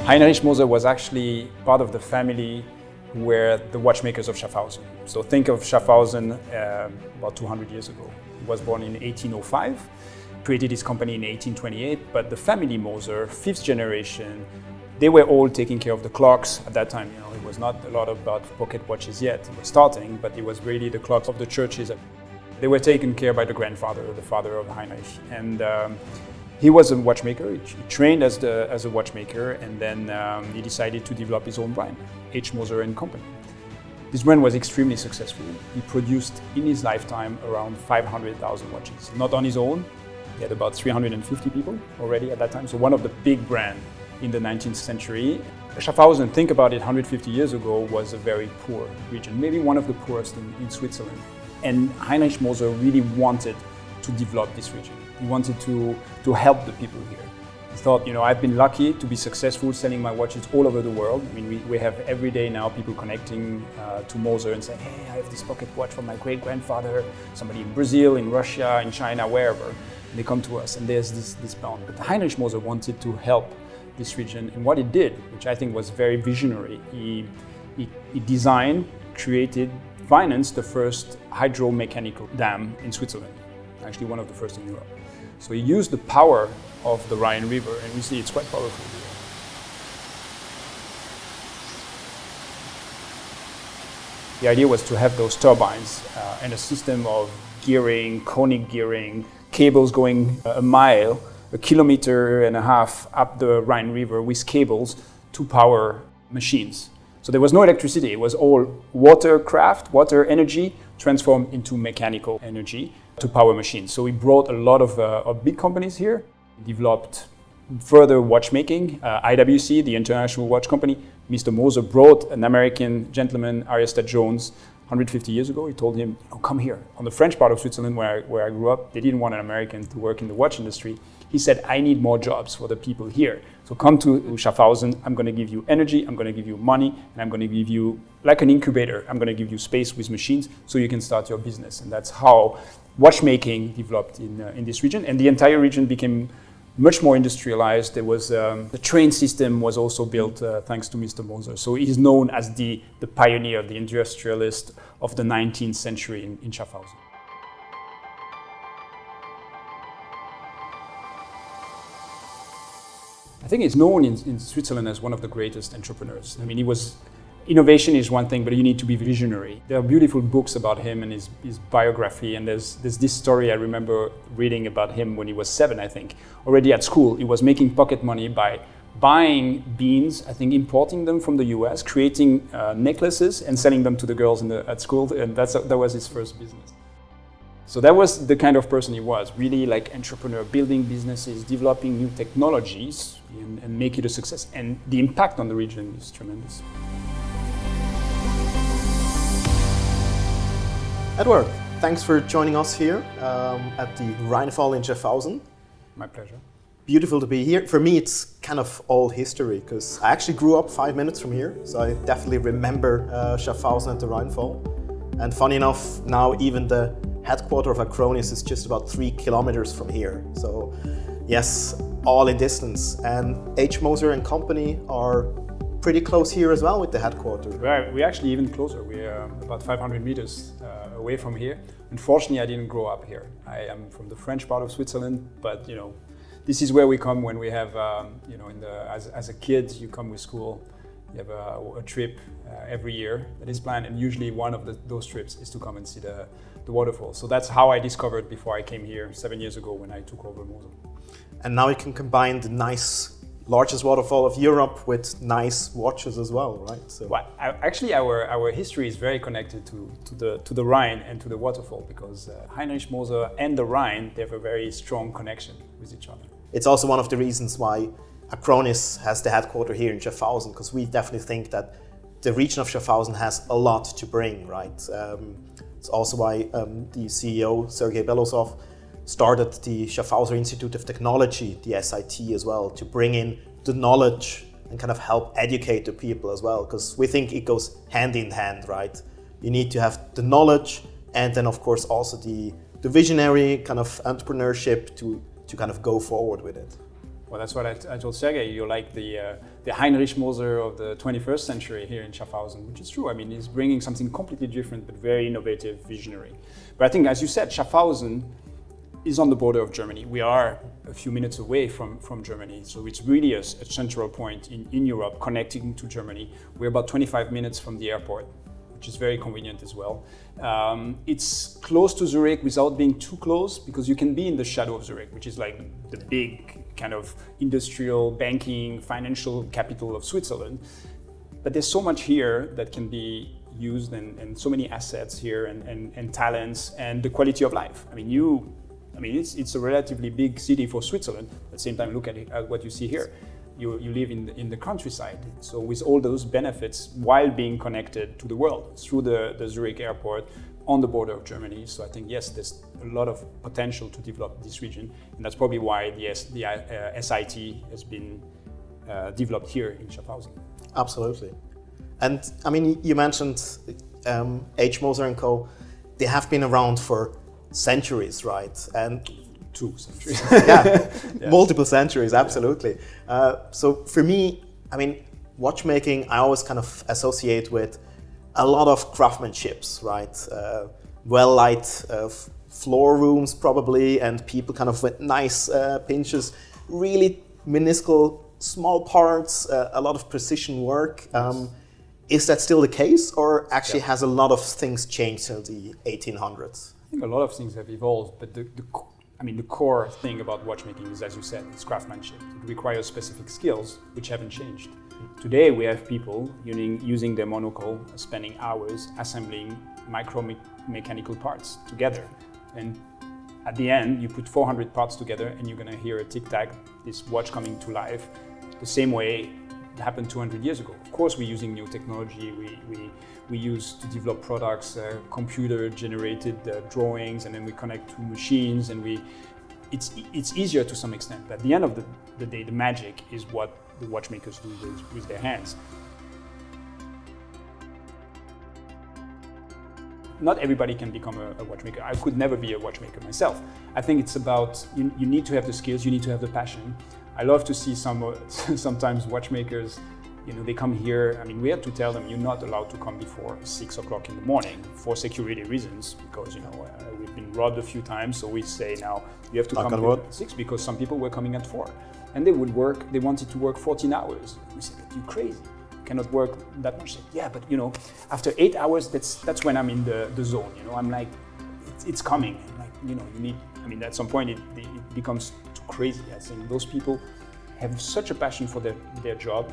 Partner H.Moser was actually part of the family who were the watchmakers of Schaffhausen. So think of Schaffhausen about 200 years ago. He was born in 1805, created his company in 1828, but the family Moser, fifth generation, they were all taking care of the clocks at that time. It was not a lot about pocket watches yet. It was starting, but it was really the clocks of the churches. They were taken care by the grandfather, the father of Heinrich. And he was a watchmaker. He trained as a watchmaker, and then he decided to develop his own brand, H.Moser & Company. This brand was extremely successful. He produced in his lifetime around 500,000 watches. Not on his own. He had about 350 people already at that time. So one of the big brands in the 19th century. Schaffhausen, think about it, 150 years ago was a very poor region, maybe one of the poorest in Switzerland. And Heinrich Moser really wanted to develop this region. He wanted to help the people here. He thought, I've been lucky to be successful selling my watches all over the world. I mean, we have every day now people connecting to Moser and saying, hey, I have this pocket watch from my great-grandfather, somebody in Brazil, in Russia, in China, wherever. And they come to us and there's this bond. But Heinrich Moser wanted to help this region, and what he did, which I think was very visionary, he designed, created, financed the first hydro-mechanical dam in Switzerland, actually one of the first in Europe. So he used the power of the Rhine River, and we see it's quite powerful here. The idea was to have those turbines and a system of gearing, conic gearing, cables going a mile, a kilometer and a half up the Rhine River with cables to power machines. So there was no electricity, it was all water energy transformed into mechanical energy to power machines. So we brought a lot of big companies here, developed further watchmaking. IWC, the International Watch Company, Mr. Moser brought an American gentleman, Aristotle Jones, 150 years ago. He told him, come here. On the French part of Switzerland where I grew up, they didn't want an American to work in the watch industry. He said, I need more jobs for the people here. So come to Schaffhausen, I'm going to give you energy, I'm going to give you money, and I'm going to give you, like an incubator, I'm going to give you space with machines so you can start your business. And that's how watchmaking developed in this region. And the entire region became much more industrialized. There was the train system was also built thanks to Mr. Moser. So he's known as the pioneer, the industrialist of the 19th century in Schaffhausen. I think he's known in Switzerland as one of the greatest entrepreneurs. I mean, innovation is one thing, but you need to be visionary. There are beautiful books about him and his biography, and there's this story I remember reading about him when he was 7, I think. Already at school, he was making pocket money by buying beans, I think importing them from the US, creating necklaces and selling them to the girls at school, and that was his first business. So that was the kind of person he was, really like entrepreneur, building businesses, developing new technologies and make it a success. And the impact on the region is tremendous. Edouard, thanks for joining us here at the Rheinfall in Schaffhausen. My pleasure. Beautiful to be here. For me, it's kind of old history because I actually grew up 5 minutes from here, so I definitely remember Schaffhausen at the Rheinfall. And funny enough, now even the headquarters of Acronis is just about 3 kilometers from here. So yes, all in distance. And H.Moser & Company are pretty close here as well with the headquarters. We're actually even closer. We're about 500 meters away from here. Unfortunately, I didn't grow up here. I am from the French part of Switzerland, but this is where we come when we have, as a kid, you come with school. You have a trip every year that is planned, and usually one of those trips is to come and see the waterfall. So that's how I discovered before I came here 7 years ago when I took over Moser. And now you can combine the largest waterfall of Europe with nice watches as well, right? So. Well, actually, our history is very connected to the Rhine and to the waterfall because Heinrich Moser and the Rhine, they have a very strong connection with each other. It's also one of the reasons why Acronis has the headquarters here in Schaffhausen, because we definitely think that the region of Schaffhausen has a lot to bring, right? It's also why the CEO, Sergei Belosov, started the Schaffhausen Institute of Technology, the SIT as well, to bring in the knowledge and kind of help educate the people as well, because we think it goes hand in hand, right? You need to have the knowledge and then of course also the visionary kind of entrepreneurship to kind of go forward with it. Well, that's what I told Sergey. You're like the Heinrich Moser of the 21st century here in Schaffhausen, which is true. I mean, he's bringing something completely different, but very innovative, visionary. But I think, as you said, Schaffhausen is on the border of Germany. We are a few minutes away from Germany, so it's really a central point in Europe, connecting to Germany. We're about 25 minutes from the airport, which is very convenient as well. It's close to Zurich without being too close, because you can be in the shadow of Zurich, which is like the big kind of industrial, banking, financial capital of Switzerland. But there's so much here that can be used, and so many assets here, and talents, and the quality of life. I mean, it's a relatively big city for Switzerland. At the same time, look at what you see here. You live in the countryside. So with all those benefits, while being connected to the world through the Zurich airport, on the border of Germany. So I think, yes, there's a lot of potential to develop this region. And that's probably why the SIT has been developed here in Schaffhausen. Absolutely. And I mean, you mentioned H.Moser and Co. They have been around for centuries, right? And 2 centuries. Yeah, multiple centuries, absolutely. So for me, I mean, watchmaking, I always kind of associate with a lot of craftsmanships, right? Well-light floor rooms probably, and people kind of with nice pinches, really minuscule, small parts, a lot of precision work. Is that still the case, or actually has a lot of things changed since the 1800s? I think a lot of things have evolved, but the core thing about watchmaking is, as you said, it's craftsmanship. It requires specific skills, which haven't changed. Today we have people using their monocle, spending hours assembling mechanical parts together. And at the end, you put 400 parts together and you're going to hear a tic-tac, this watch coming to life, the same way it happened 200 years ago. Of course, we're using new technology. We use to develop products, computer-generated drawings, and then we connect to machines, and it's easier to some extent. But at the end of the day, the magic is what the watchmakers do with their hands. Not everybody can become a watchmaker. I could never be a watchmaker myself. I think it's about, you need to have the skills, you need to have the passion. I love to see sometimes watchmakers, they come here. I mean, we have to tell them you're not allowed to come before 6 o'clock in the morning for security reasons, because we've been robbed a few times. So we say now you have to come at 6, because some people were coming at 4, and they wanted to work 14 hours. We said, but you're crazy. You cannot work that much. Yeah, but after 8 hours, that's when I'm in the zone. I'm like, it's coming. I'm like, you need. I mean, at some point it becomes too crazy. I think those people have such a passion for their job.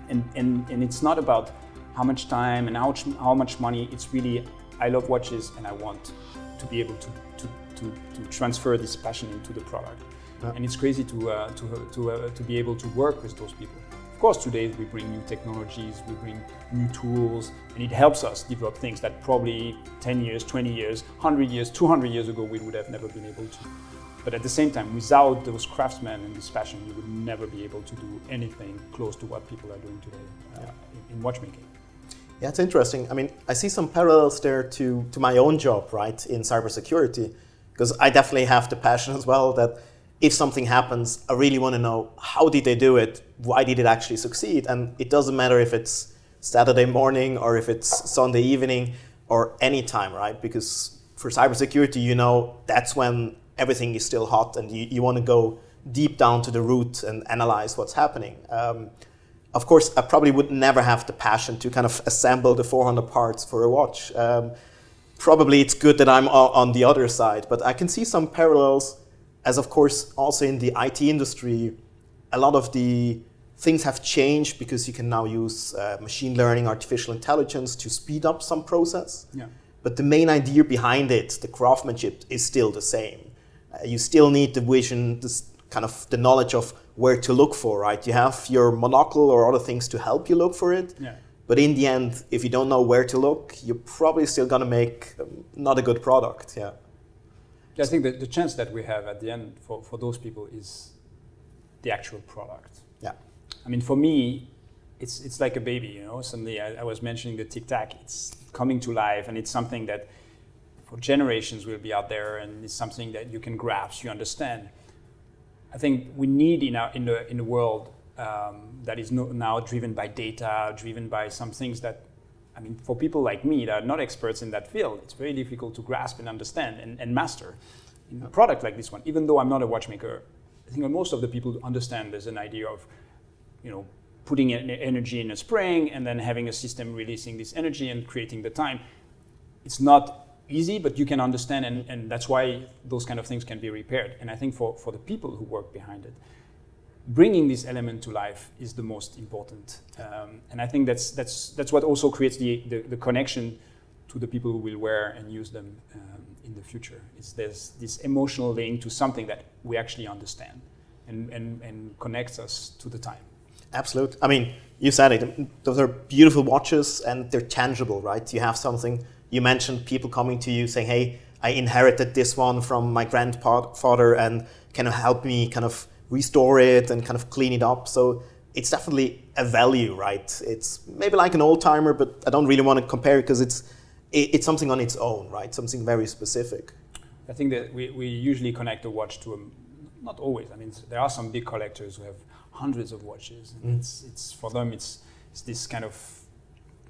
And it's not about how much time and how much money. It's really, I love watches and I want to be able to transfer this passion into the product. Yeah. And it's crazy to be able to work with those people. Of course, today we bring new technologies, we bring new tools, and it helps us develop things that probably 10 years, 20 years, 100 years, 200 years ago we would have never been able to. But at the same time, without those craftsmen and this passion, you would never be able to do anything close to what people are doing today in watchmaking. Yeah, it's interesting. I mean, I see some parallels there to my own job, right, in cybersecurity, because I definitely have the passion as well that if something happens, I really want to know how did they do it, why did it actually succeed, and it doesn't matter if it's Saturday morning or if it's Sunday evening or any time, right? Because for cybersecurity, that's when everything is still hot, and you want to go deep down to the root and analyze what's happening. Of course, I probably would never have the passion to kind of assemble the 400 parts for a watch. Probably it's good that I'm on the other side, but I can see some parallels, as of course also in the IT industry, a lot of the things have changed because you can now use machine learning, artificial intelligence to speed up some process. Yeah. But the main idea behind it, the craftsmanship, is still the same. You still need the vision, the knowledge of where to look for, right? You have your monocle or other things to help you look for it. Yeah. But in the end, if you don't know where to look, you're probably still going to make not a good product. Yeah. I think that the chance that we have at the end for those people is the actual product. Yeah. I mean, for me, it's like a baby, Suddenly I was mentioning the tic-tac. It's coming to life, and it's something that for generations will be out there, and it's something that you can grasp, you understand. I think we need in the world that is now driven by data, driven by some things that, I mean, for people like me that are not experts in that field, it's very difficult to grasp and understand and master. In a product like this one, even though I'm not a watchmaker, I think most of the people understand there's an idea of, putting energy in a spring and then having a system releasing this energy and creating the time. It's not easy, but you can understand, and that's why those kind of things can be repaired. And I think for the people who work behind it, bringing this element to life is the most important. And I think that's what also creates the connection to the people who will wear and use them in the future. There's this emotional link to something that we actually understand and connects us to the time. Absolutely. I mean, you said it. Those are beautiful watches and they're tangible, right? You have something. You mentioned people coming to you saying, hey, I inherited this one from my grandfather and can you help me kind of restore it and kind of clean it up? So it's definitely a value, right? It's maybe like an old timer, but I don't really want to compare it because it's something on its own, right? Something very specific. I think that we usually connect a watch to not always. I mean, there are some big collectors who have hundreds of watches. And it's for them, it's this kind of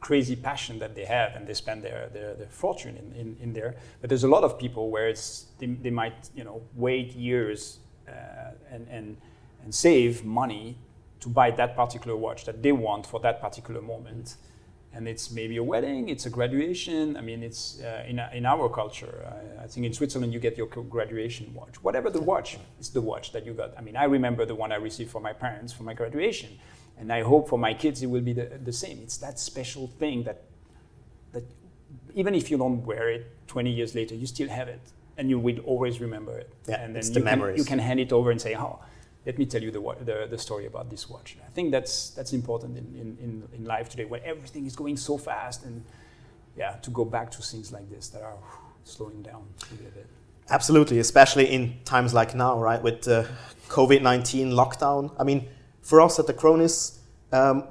crazy passion that they have, and they spend their fortune in there. But there's a lot of people where they might wait years and save money to buy that particular watch that they want for that particular moment. And it's maybe a wedding, it's a graduation. I mean, it's in our culture. I think in Switzerland you get your graduation watch. Whatever the watch, it's the watch that you got. I mean, I remember the one I received for my parents for my graduation, and I hope for my kids it will be the same. It's that special thing that even if you don't wear it 20 years later, you still have it, and you will always remember it. Yeah, and then it's the memories. You can hand it over and say, "Oh, let me tell you the story about this watch." I think that's important in life today, where everything is going so fast, and to go back to things like this that are slowing down a little bit. Absolutely, especially in times like now, right, with the COVID-19 lockdown. I mean, for us at Acronis,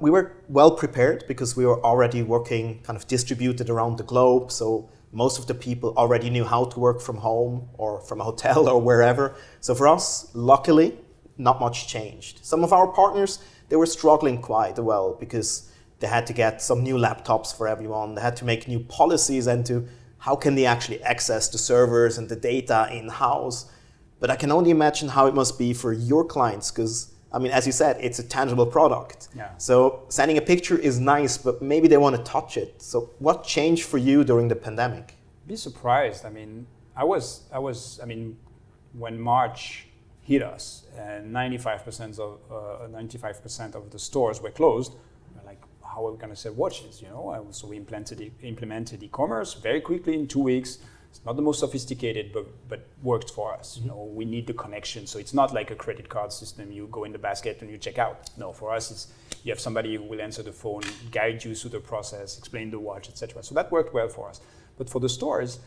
we were well prepared because we were already working kind of distributed around the globe. So most of the people already knew how to work from home or from a hotel or wherever. So for us, luckily, not much changed. Some of our partners, they were struggling quite well because they had to get some new laptops for everyone. They had to make new policies into how can they actually access the servers and the data in-house. But I can only imagine how it must be for your clients because, I mean, as you said, it's a tangible product. Yeah. So sending a picture is nice, but maybe they want to touch it. So what changed for you during the pandemic? Be surprised. I mean, when March hit us and 95% of the stores were closed, we're like, how are we going to sell watches? So we implemented e-commerce very quickly in 2 weeks. It's not the most sophisticated, but worked for us. Mm-hmm. We need the connection. So it's not like a credit card system. You go in the basket and you check out. No, for us, you have somebody who will answer the phone, guide you through the process, explain the watch, etc. So that worked well for us. But for the stores,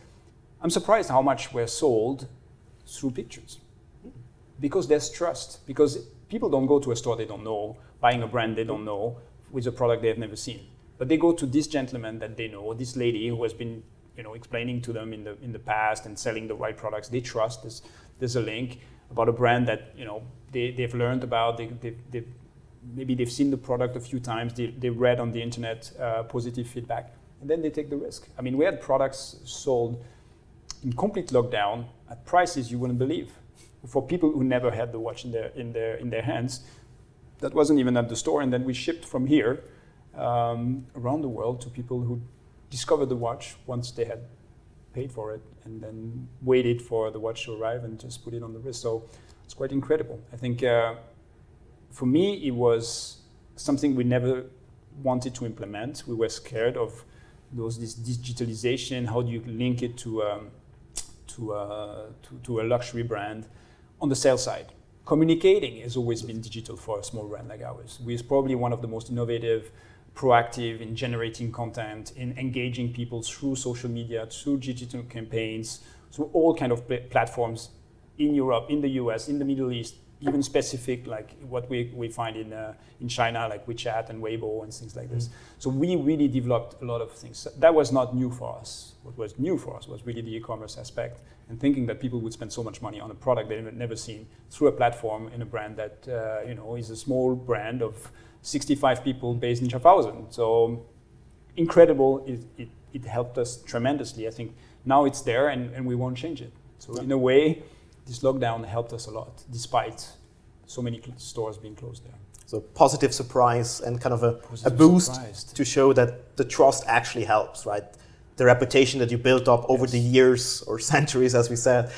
I'm surprised how much were sold through pictures. Because there's trust. Because people don't go to a store they don't know, buying a brand they don't know, with a product they have never seen. But they go to this gentleman that they know, this lady who has been explaining to them in the past and selling the right products. They trust. There's a link about a brand that they've learned about. Maybe they've seen the product a few times. They read on the internet positive feedback, and then they take the risk. I mean, we had products sold in complete lockdown at prices you wouldn't believe for people who never had the watch in their hands. That wasn't even at the store, and then we shipped from here around the world to people who discovered the watch once they had paid for it, and then waited for the watch to arrive and just put it on the wrist. So it's quite incredible. I think for me, it was something we never wanted to implement. We were scared of this digitalization. How do you link it to a luxury brand? On the sales side, communicating has always been digital for a small brand like ours. We're probably one of the most innovative, proactive in generating content, in engaging people through social media, through digital campaigns, through all kind of platforms in Europe, in the US, in the Middle East. even specific, like what we find in China, like WeChat and Weibo and things like this. So we really developed a lot of things. That was not new for us. What was new for us was really the e-commerce aspect and thinking that people would spend so much money on a product they've never seen through a platform in a brand that is a small brand of 65 people based in Schaffhausen. So incredible. It helped us tremendously. I think now it's there and we won't change it. So in a way, this lockdown helped us a lot, despite so many stores being closed there. So positive surprise and kind of a boost to show that the trust actually helps, right? The reputation that you built up over the years or centuries, as we said,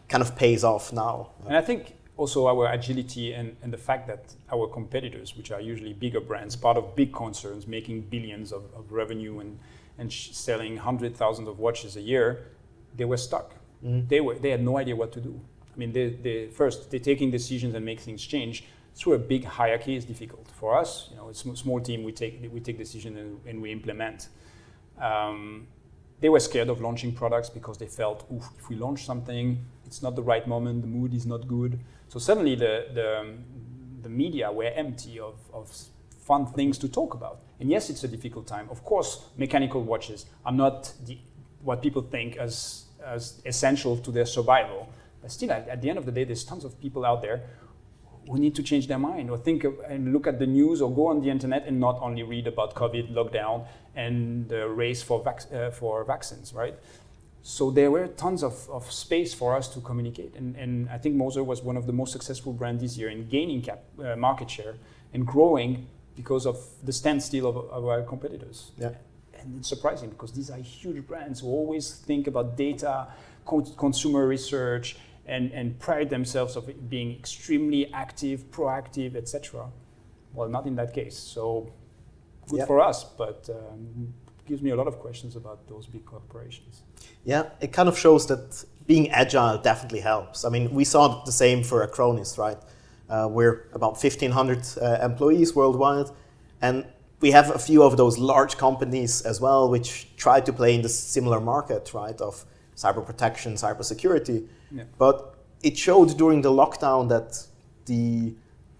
kind of pays off now. And I think also our agility and the fact that our competitors, which are usually bigger brands, part of big concerns, making billions of revenue and selling 100,000 of watches a year, they were stuck. They had no idea what to do. I mean, they're taking decisions and make things change through a big hierarchy is difficult. For us, it's a small team. We take decisions and we implement. They were scared of launching products because they felt, if we launch something, it's not the right moment. The mood is not good. So suddenly the media were empty of fun things to talk about. And yes, it's a difficult time. Of course, mechanical watches are not what people think as essential to their survival. But still, at the end of the day, there's tons of people out there who need to change their mind or think and look at the news or go on the internet and not only read about COVID, lockdown, and the race for vaccines, right? So there were tons of space for us to communicate. And I think Moser was one of the most successful brands this year in gaining market share and growing because of the standstill of our competitors. Yeah. And it's surprising because these are huge brands who always think about data, consumer research, and pride themselves of being extremely active, proactive, etc. Well, not in that case. So good for us, but gives me a lot of questions about those big corporations. Yeah, it kind of shows that being agile definitely helps. I mean, we saw the same for Acronis, right? We're about 1,500 employees worldwide, and we have a few of those large companies as well, which try to play in the similar market, right, of cyber protection, cyber security. Yeah. But it showed during the lockdown that the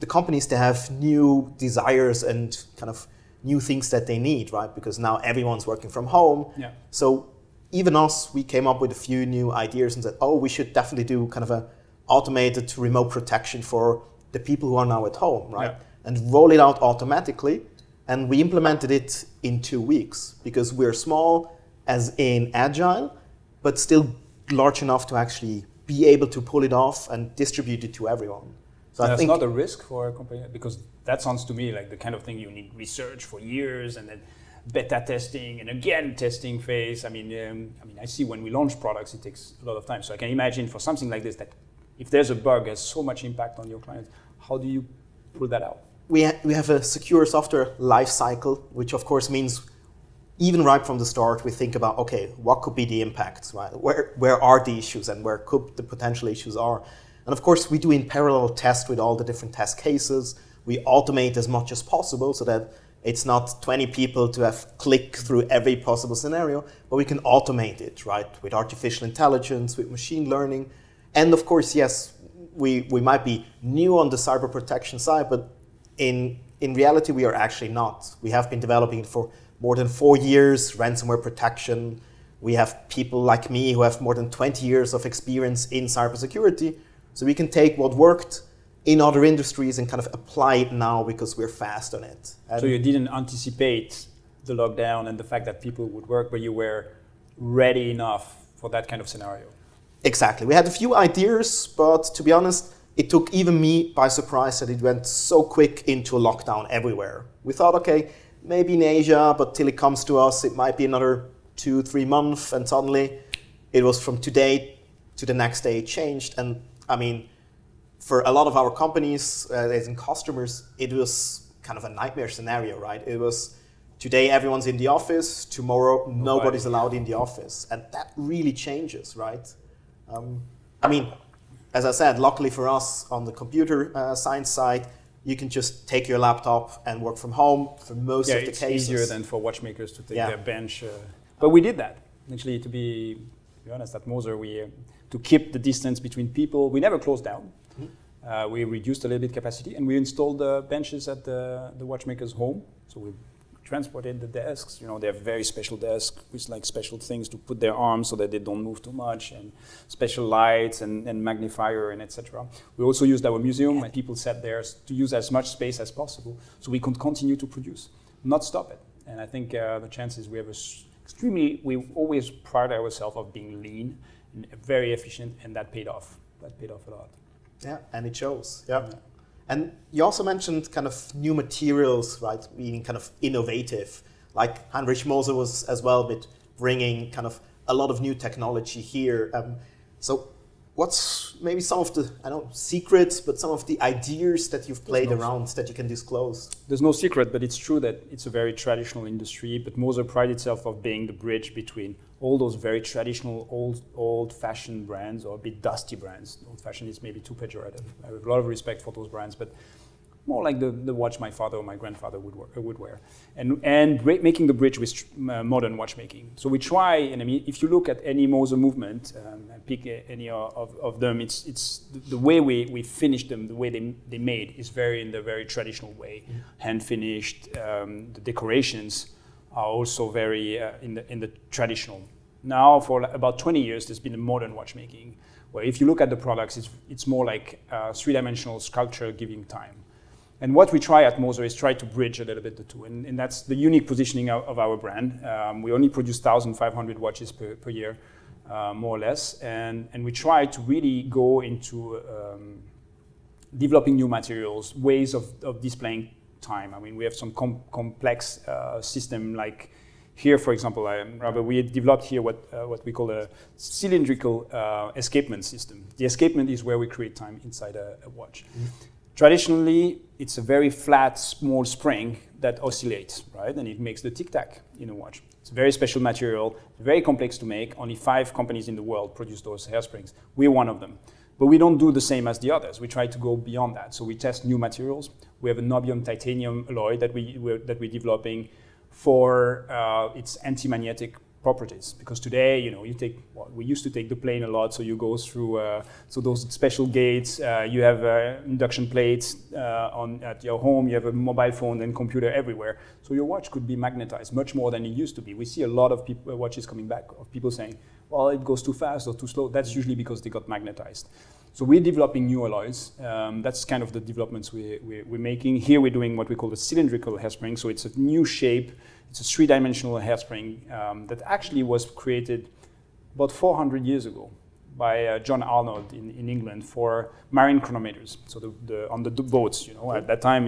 companies, they have new desires and kind of new things that they need, right? Because now everyone's working from home. Yeah. So even us, we came up with a few new ideas and said, we should definitely do kind of a automated remote protection for the people who are now at home, right? Yeah. And roll it out automatically. And we implemented it in 2 weeks because we're small, as in agile, but still large enough to actually be able to pull it off and distribute it to everyone. So I think that's not a risk for a company, because that sounds to me like the kind of thing you need research for years and then beta testing and again testing phase. I mean, I see when we launch products, it takes a lot of time. So I can imagine for something like this that if there's a bug, has so much impact on your clients. How do you pull that out? We have a secure software life cycle, which of course means even right from the start, we think about, okay, what could be the impacts, right? Where are the issues and where could the potential issues are? And of course, we do in parallel test with all the different test cases. We automate as much as possible so that it's not 20 people to have click through every possible scenario, but we can automate it, right? With artificial intelligence, with machine learning. And of course, yes, we might be new on the cyber protection side, but in reality, we are actually not. We have been developing it for more than 4 years, ransomware protection. We have people like me who have more than 20 years of experience in cybersecurity. So we can take what worked in other industries and kind of apply it now because we're fast on it. So you didn't anticipate the lockdown and the fact that people would work, but you were ready enough for that kind of scenario. Exactly. We had a few ideas, but to be honest, it took even me by surprise that it went so quick into a lockdown everywhere. We thought, okay, maybe in Asia, but till it comes to us, it might be another 2-3 months, and suddenly it was from today to the next day it changed. And I mean, for a lot of our companies and customers, it was kind of a nightmare scenario, right? It was today everyone's in the office, tomorrow nobody's allowed in the office. And that really changes, right? I mean, as I said, luckily for us on the computer science side, you can just take your laptop and work from home for most of the cases. It's easier than for watchmakers to take their bench. But we did that. Actually, to be honest, at Moser, to keep the distance between people, we never closed down. We reduced a little bit capacity, and we installed benches at the watchmaker's home. So we transported the desks. They have very special desks with like special things to put their arms so that they don't move too much, and special lights and magnifier and etc. We also used our museum, and people sat there to use as much space as possible so we could continue to produce, not stop it. And I think the chances we have we always pride ourselves of being lean and very efficient, and that paid off. That paid off a lot. Yeah, and it shows. Yeah. And you also mentioned kind of new materials, right? Being kind of innovative. Like Partner H.Moser was as well, but bringing kind of a lot of new technology here. So what's maybe some of the, secrets, but some of the ideas that you've played around that you can disclose? There's no secret, but it's true that it's a very traditional industry, but Moser prides itself of being the bridge between all those very traditional, old-fashioned brands, or a bit dusty brands. Old-fashioned is maybe too pejorative. I have a lot of respect for those brands, but more like the watch my father or my grandfather would wear. And making the bridge with modern watchmaking. So we try, and I mean, if you look at any Moser movement, and pick any of them, it's the way we finish them, the way they made is in the very traditional way. Mm-hmm. Hand-finished, the decorations are also very in the traditional. Now, for about 20 years, there's been a modern watchmaking, where if you look at the products, it's more like three-dimensional sculpture giving time. And what we try at Moser is try to bridge a little bit the two, and that's the unique positioning of our brand. We only produce 1,500 watches per year, more or less, and we try to really go into developing new materials, ways of displaying time. I mean, we have some complex system, like here, for example, we developed here what we call a cylindrical escapement system. The escapement is where we create time inside a watch. Mm-hmm. Traditionally, it's a very flat, small spring that oscillates, right? And it makes the tic-tac in a watch. It's a very special material, very complex to make. Only 5 companies in the world produce those hairsprings. We're one of them. But we don't do the same as the others. We try to go beyond that. So we test new materials. We have a niobium titanium alloy that we're developing for its anti-magnetic properties. Because today, we used to take the plane a lot, so you go through so those special gates. You have induction plates at your home. You have a mobile phone and computer everywhere. So your watch could be magnetized much more than it used to be. We see a lot of watches coming back of people saying, well, it goes too fast or too slow. That's usually because they got magnetized. So we're developing new alloys. That's kind of the developments we're making. Here we're doing what we call the cylindrical hairspring. So it's a new shape. It's a 3-dimensional hairspring that actually was created about 400 years ago by John Arnold in England for marine chronometers. So on the boats, at that time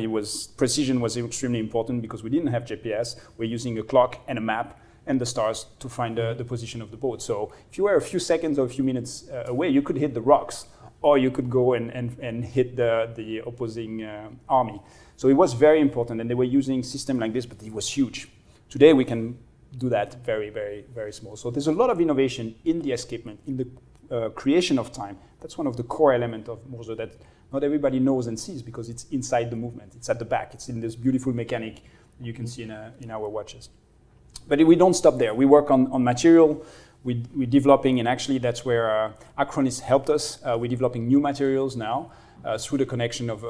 precision was extremely important because we didn't have GPS. We're using a clock and a map and the stars to find the position of the boat. So if you were a few seconds or a few minutes away, you could hit the rocks, or you could go and hit the opposing army. So it was very important, and they were using system like this, but it was huge. Today we can do that very, very, very small. So there's a lot of innovation in the escapement, in the creation of time. That's one of the core elements of Moser that not everybody knows and sees because it's inside the movement. It's at the back. It's in this beautiful mechanic you can see in our watches. But we don't stop there. We work on material. We're developing, and actually that's where Acronis helped us. We're developing new materials now. Through the connection of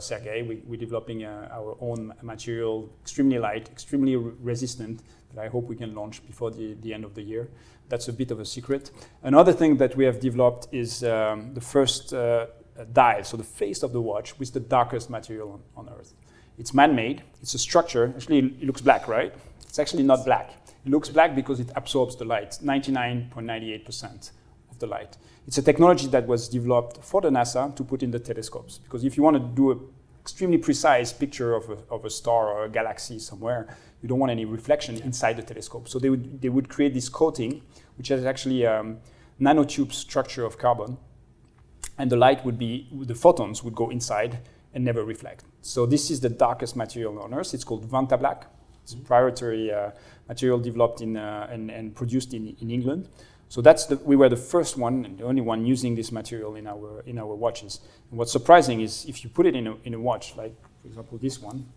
Sergei, we're developing our own material, extremely light, extremely resistant, that I hope we can launch before the end of the year. That's a bit of a secret. Another thing that we have developed is the first dial, so the face of the watch with the darkest material on Earth. It's man-made, it's a structure, actually it looks black, right? It's actually not black. It looks black because it absorbs the light, 99.98% of the light. It's a technology that was developed for the NASA to put in the telescopes. Because if you want to do an extremely precise picture of a star or a galaxy somewhere, you don't want any reflection inside the telescope. So they would create this coating, which is actually a nanotube structure of carbon. And the photons would go inside and never reflect. So this is the darkest material on Earth. It's called Vanta Black. It's a proprietary material developed and produced in England. So we were the first one and the only one using this material in our watches. And what's surprising is if you put it in a watch, like for example this one,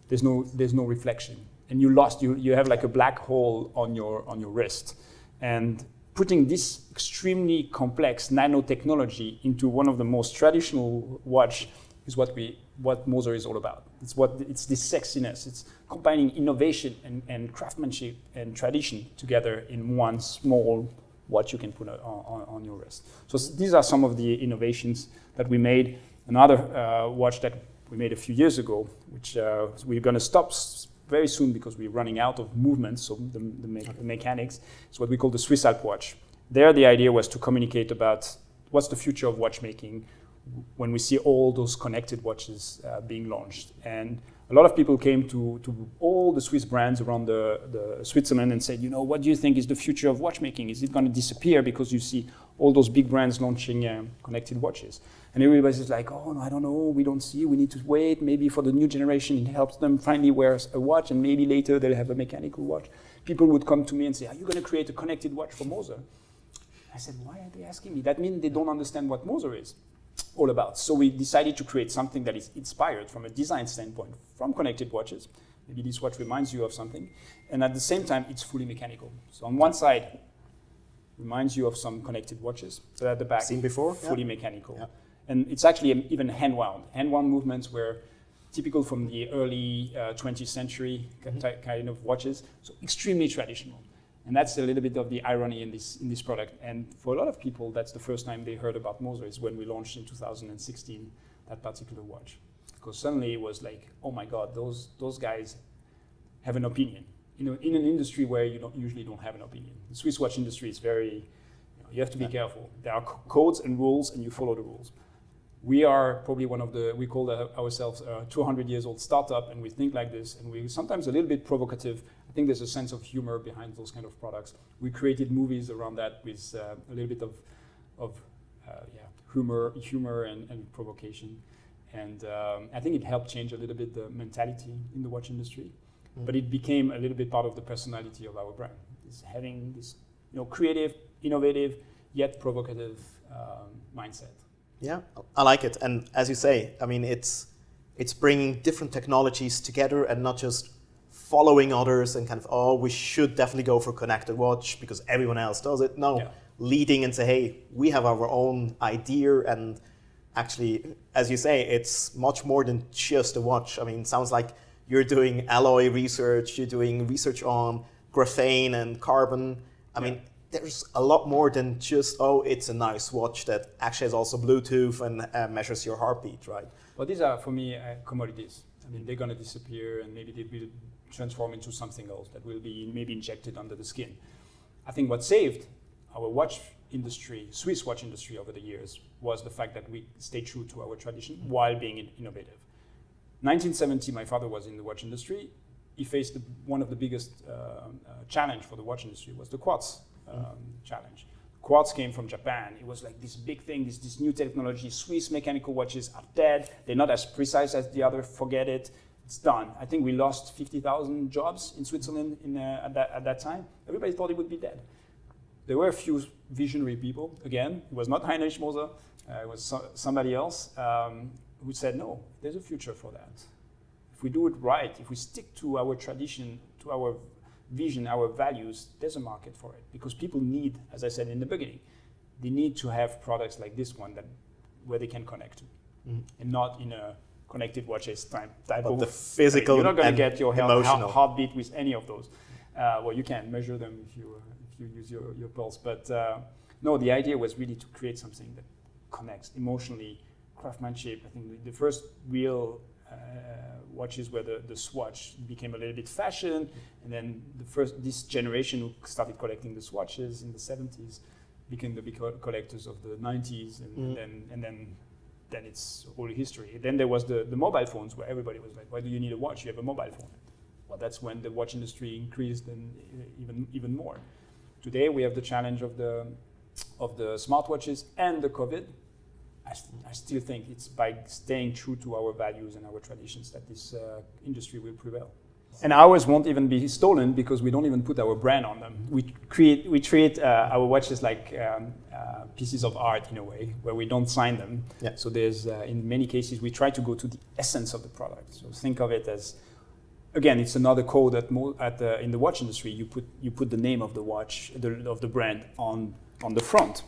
there's no reflection, and you have like a black hole on your wrist. And putting this extremely complex nanotechnology into one of the most traditional watch is what Moser is all about. It's this sexiness. It's combining innovation and craftsmanship and tradition together in one small watch you can put on your wrist. So these are some of the innovations that we made. Another watch that we made a few years ago, which we're going to stop very soon because we're running out of movement, so the mechanics, is what we call the Swiss Alp watch. There, the idea was to communicate about what's the future of watchmaking when we see all those connected watches being launched. And a lot of people came to all the Swiss brands around the Switzerland and said, what do you think is the future of watchmaking? Is it going to disappear because you see all those big brands launching connected watches? And everybody's like, oh, no, I don't know, we don't see, we need to wait. Maybe for the new generation, it helps them finally wear a watch, and maybe later they'll have a mechanical watch. People would come to me and say, are you going to create a connected watch for Moser? I said, why are they asking me? That means they don't understand what Moser is all about. So we decided to create something that is inspired from a design standpoint from connected watches. Maybe this watch reminds you of something. And at the same time, it's fully mechanical. So on one side, reminds you of some connected watches, but at the back, seen before, fully mechanical. Yeah. And it's actually even hand-wound. Hand-wound movements were typical from the early 20th century kind of watches, so extremely traditional. And that's a little bit of the irony in this product. And for a lot of people, that's the first time they heard about Moser is when we launched in 2016 that particular watch. Because suddenly it was like, oh my God, those guys have an opinion. In an industry where you usually don't have an opinion. The Swiss watch industry is very, you have to be careful. There are codes and rules, and you follow the rules. We are probably we call ourselves a 200 years old startup, and we think like this, and we're sometimes a little bit provocative. I think there's a sense of humor behind those kind of products. We created movies around that with a little bit of humor and provocation. And I think it helped change a little bit the mentality in the watch industry, but it became a little bit part of the personality of our brand. Is having this creative, innovative, yet provocative mindset. Yeah, I like it. And as you say, I mean, it's bringing different technologies together and not just following others and kind of, we should definitely go for connected watch because everyone else does it. No, leading and say, hey, we have our own idea. And actually, as you say, it's much more than just a watch. I mean, it sounds like you're doing alloy research, you're doing research on graphene and carbon. I mean, there's a lot more than just, it's a nice watch that actually has also Bluetooth and measures your heartbeat, right? Well, these are, for me, commodities. I mean, they're going to disappear and maybe they will transform into something else that will be maybe injected under the skin. I think what saved our watch industry, Swiss watch industry over the years, was the fact that we stayed true to our tradition while being innovative. 1970, my father was in the watch industry. He faced one of the biggest challenge for the watch industry was the quartz challenge. Quartz came from Japan. It was like this big thing, this new technology. Swiss mechanical watches are dead. They're not as precise as the other. Forget it. It's done. I think we lost 50,000 jobs in Switzerland at that time. Everybody thought it would be dead. There were a few visionary people. Again, it was not Partner H.Moser. It was somebody else who said, no, there's a future for that. If we do it right, if we stick to our tradition, to our vision, our values, there's a market for it. Because people need, as I said in the beginning, they need to have products like this one where they can connect to. And not in a connected watches type of the physical. You're not going to get your heartbeat with any of those. Well, you can measure them if you use your pulse. But no, the idea was really to create something that connects emotionally, craftsmanship. I think the first real watches where the swatch became a little bit fashion, and then this generation who started collecting the swatches in the 70s became the big collectors of the 90s, and then it's all history. Then there was the mobile phones where everybody was like, why do you need a watch? You have a mobile phone. Well, that's when the watch industry increased and even more. Today we have the challenge of the smartwatches and the COVID. I still think it's by staying true to our values and our traditions that this industry will prevail. And ours won't even be stolen because we don't even put our brand on them. We treat our watches like pieces of art in a way, where we don't sign them. Yeah. So there's, in many cases, we try to go to the essence of the product. So think of it as again, it's another code in the watch industry. You put the name of the watch, of the brand on the front,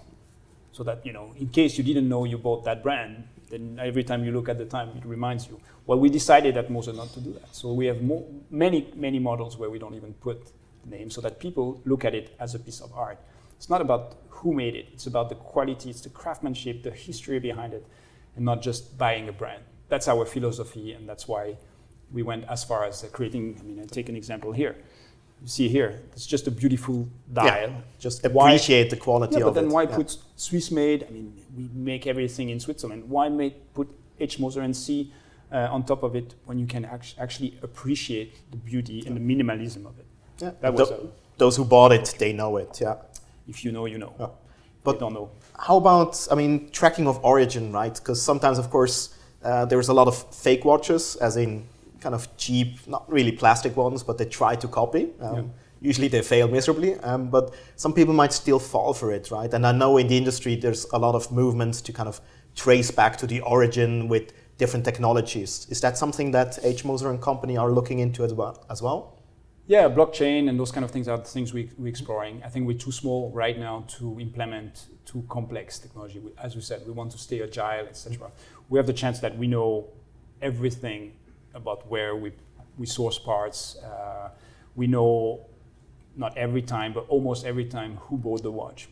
so that, in case you didn't know you bought that brand, then every time you look at the time, it reminds you. Well, we decided at Moser not to do that. So we have many models where we don't even put the name, so that people look at it as a piece of art. It's not about who made it. It's about the quality, it's the craftsmanship, the history behind it, and not just buying a brand. That's our philosophy, and that's why we went as far as creating, I take an example here. You see here, it's just a beautiful dial. Yeah, just appreciate the quality of it. But then why put Swiss made? We make everything in Switzerland. Why put H.Moser Cie on top of it when you can actually appreciate the beauty and the minimalism of it? Yeah. Those who bought it, they know it. Yeah. If you know, you know. Yeah. But don't know. How about, tracking of origin, right? Because sometimes, of course, there's a lot of fake watches, as in kind of cheap, not really plastic ones, but they try to copy. Usually they fail miserably, but some people might still fall for it, right? And I know in the industry there's a lot of movements to kind of trace back to the origin with different technologies. Is that something that H.Moser and company are looking into as well? Yeah, blockchain and those kind of things are the things we're exploring. I think we're too small right now to implement too complex technology. As we said, we want to stay agile, etc. We have the chance that we know everything about where we source parts. We know not every time, but almost every time who bought the watch.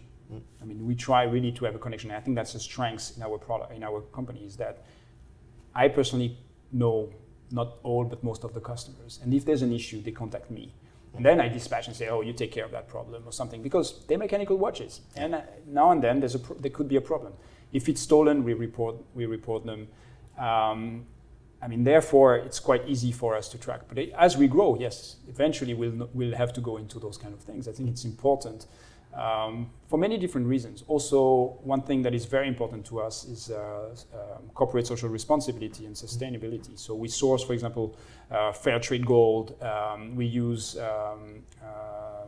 We try really to have a connection. I think that's the strength in our product, in our company, is that I personally know not all, but most of the customers. And if there's an issue, they contact me. And then I dispatch and say, oh, you take care of that problem or something, because they're mechanical watches. And now and then there could be a problem. If it's stolen, we report them. Therefore, it's quite easy for us to track. But as we grow, yes, eventually we'll have to go into those kind of things. I think it's important for many different reasons. Also, one thing that is very important to us is corporate social responsibility and sustainability. So we source, for example, fair trade gold. We use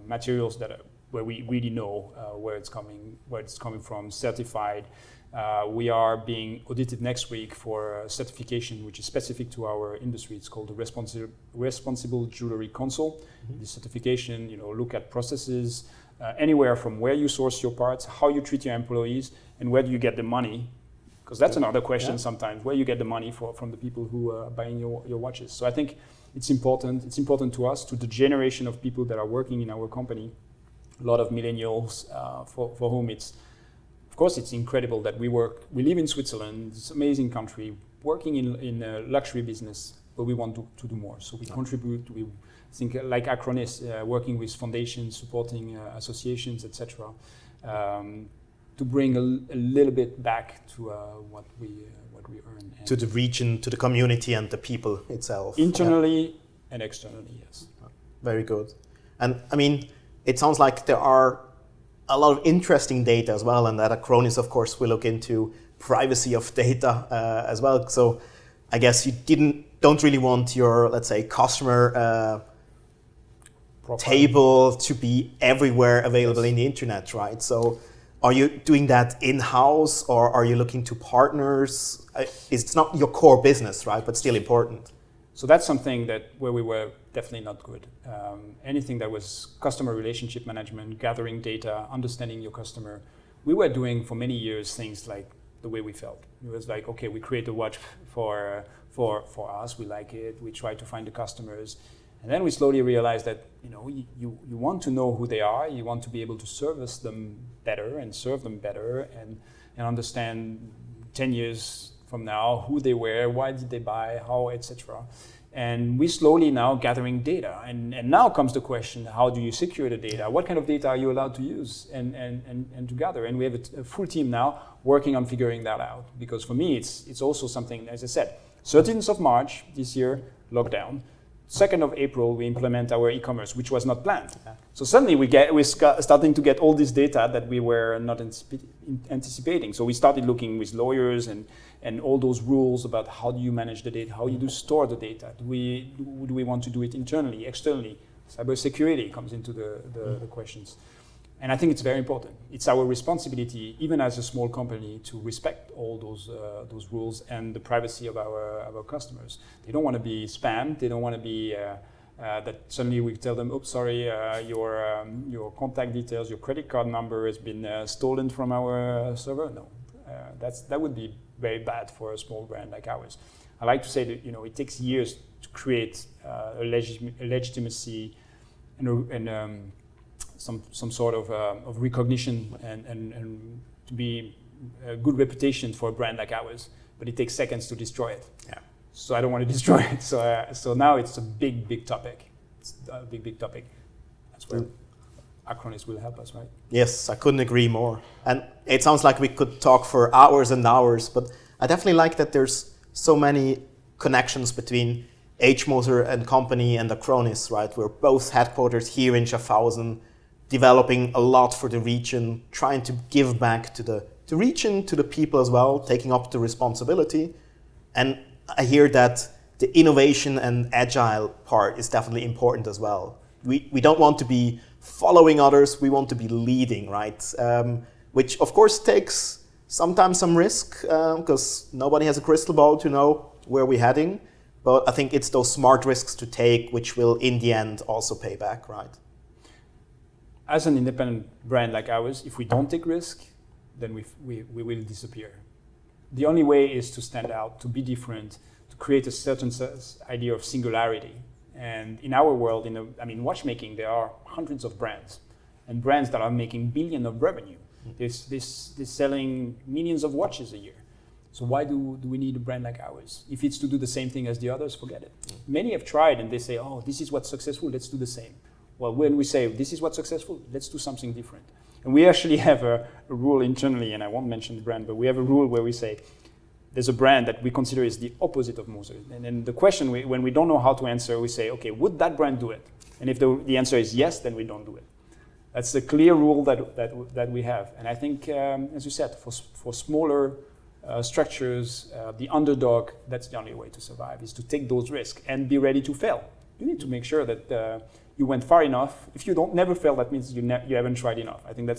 materials where we really know where it's coming from, certified. We are being audited next week for a certification which is specific to our industry. It's called the Responsible Jewelry Council. This certification, look at processes anywhere from where you source your parts, how you treat your employees, and where do you get the money? Because that's another question sometimes, where you get the money from the people who are buying your watches. So I think it's important. It's important to us, to the generation of people that are working in our company, a lot of millennials for whom of course, it's incredible that we live in Switzerland, it's an amazing country, working in a luxury business, but we want to do more. So we contribute, we think like Acronis, working with foundations, supporting associations, etc., to bring a little bit back to what we earn. And to the region, to the community and the people itself. Internally and externally, yes. Very good. And it sounds like there are a lot of interesting data as well, and at Acronis, of course, we look into privacy of data as well. So I guess you don't really want your, let's say, customer table to be everywhere available in the internet, right? So are you doing that in-house, or are you looking to partners? It's not your core business, right? But still important. So that's something where we were definitely not good. Anything that was customer relationship management, gathering data, understanding your customer, we were doing for many years things like the way we felt. It was like, okay, we create a watch for us, we like it, we try to find the customers. And then we slowly realized that you want to know who they are, you want to be able to service them better and serve them better and understand 10 years from now who they were, why did they buy, how, etc. And we slowly now gathering data. And now comes the question, how do you secure the data? What kind of data are you allowed to use and to gather? And we have a full team now working on figuring that out. Because for me, it's also something, as I said, 13th of March this year, lockdown. 2nd of April, we implement our e-commerce, which was not planned. So suddenly we're starting to get all this data that we were not anticipating. So we started looking with lawyers and all those rules about how do you manage the data, how you do store the data. Do we want to do it internally, externally? Cybersecurity comes into the questions. And I think it's very important. It's our responsibility, even as a small company, to respect all those rules and the privacy of our customers. They don't want to be spammed. They don't want to be that suddenly we tell them, oops, sorry, your contact details, your credit card number has been stolen from our server. No, that would be very bad for a small brand like ours. I like to say that it takes years to create a legitimacy and some sort of recognition and to be a good reputation for a brand like ours. But it takes seconds to destroy it. Yeah. So I don't want to destroy it. So now it's a big topic. It's a big topic. That's where Acronis will help us, right? Yes, I couldn't agree more. And it sounds like we could talk for hours and hours, but I definitely like that there's so many connections between H.Moser and company and Acronis, right? We're both headquartered here in Schaffhausen, developing a lot for the region, trying to give back to the region, to the people as well, taking up the responsibility. And I hear that the innovation and agile part is definitely important as well. We don't want to be following others, we want to be leading, right? Which of course takes sometimes some risk, because nobody has a crystal ball to know where we're heading. But I think it's those smart risks to take which will in the end also pay back, right? As an independent brand like ours, if we don't take risk, then we will disappear. The only way is to stand out, to be different, to create a certain idea of singularity. And in our world, watchmaking, there are hundreds of brands, and brands that are making billions of revenue. They're selling millions of watches a year. So why do we need a brand like ours? If it's to do the same thing as the others, forget it. Many have tried and they say, oh, this is what's successful, let's do the same. Well, when we say this is what's successful, let's do something different. And we actually have a rule internally, and I won't mention the brand, but we have a rule where we say there's a brand that we consider is the opposite of Moser. And then the question, when we don't know how to answer, we say, okay, would that brand do it? And if the answer is yes, then we don't do it. That's a clear rule that we have. And I think, as you said, for smaller structures, the underdog, that's the only way to survive, is to take those risks and be ready to fail. You need to make sure that you went far enough. If you don't never fail, that means you haven't tried enough. I think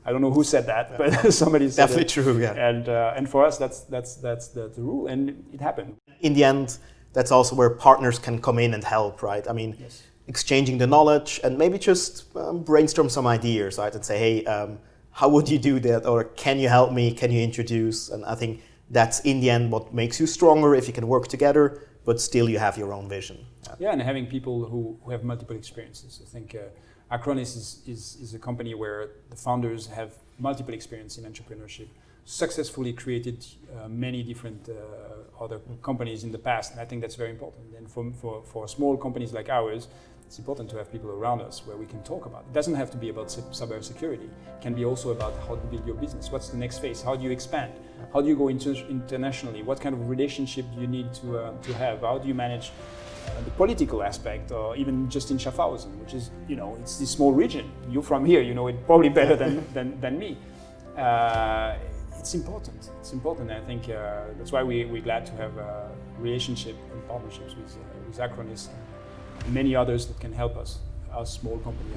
I don't know who said that, but somebody said definitely it. True, yeah. And for us, that's the rule, and it happened. In the end, that's also where partners can come in and help, right? I mean, yes. Exchanging the knowledge and maybe just brainstorm some ideas, right? And say, hey, how would you do that? Or can you help me? Can you introduce? And I think that's in the end what makes you stronger if you can work together, but still you have your own vision. Yeah, and having people who have multiple experiences. I think Acronis is a company where the founders have multiple experience in entrepreneurship, successfully created many different other companies in the past, and I think that's very important. And for small companies like ours, it's important to have people around us where we can talk about it. It doesn't have to be about cybersecurity. It can be also about how to build your business. What's the next phase? How do you expand? How do you go internationally? What kind of relationship do you need to have? How do you manage the political aspect, or even just in Schaffhausen, which is, it's this small region. You're from here, you know it probably better than me. It's important. It's important. And I think that's why we're glad to have a relationship and partnerships with Acronis and many others that can help us, our small company.